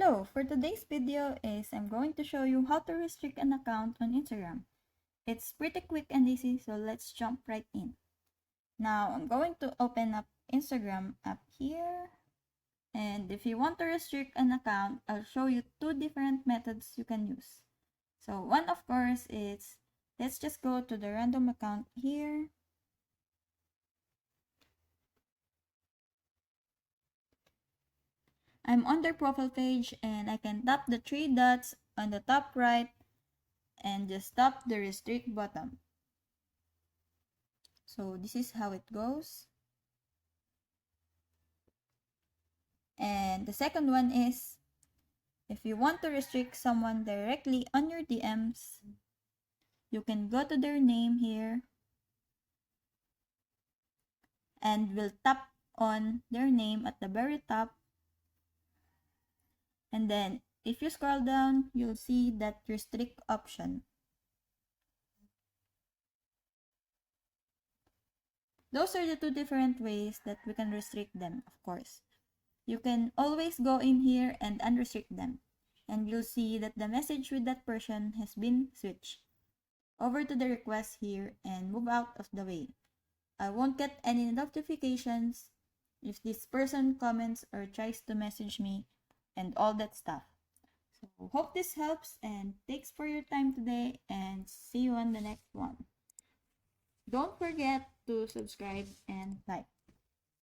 Hello, for today's video I'm going to show you how to restrict an account on Instagram. It's pretty quick and easy, so let's jump right in. Now I'm going to open up Instagram app here. And if you want to restrict an account, I'll show you two different methods you can use. So one of course is, let's just go to the random account here. I'm on their profile page and I can tap the three dots on the top right and just tap the restrict button. So this is how it goes. And the second one is, if you want to restrict someone directly on your DMs, you can go to their name here and we'll tap on their name at the very top. And then if you scroll down, you'll see that restrict option. Those are the two different ways that we can restrict them, of course. You can always go in here and unrestrict them, and you'll see that the message with that person has been switched over to the request here and move out of the way. I won't get any notifications if this person comments or tries to message me and all that stuff. So hope this helps, and thanks for your time today, and see you on the next one. Don't forget to subscribe and like.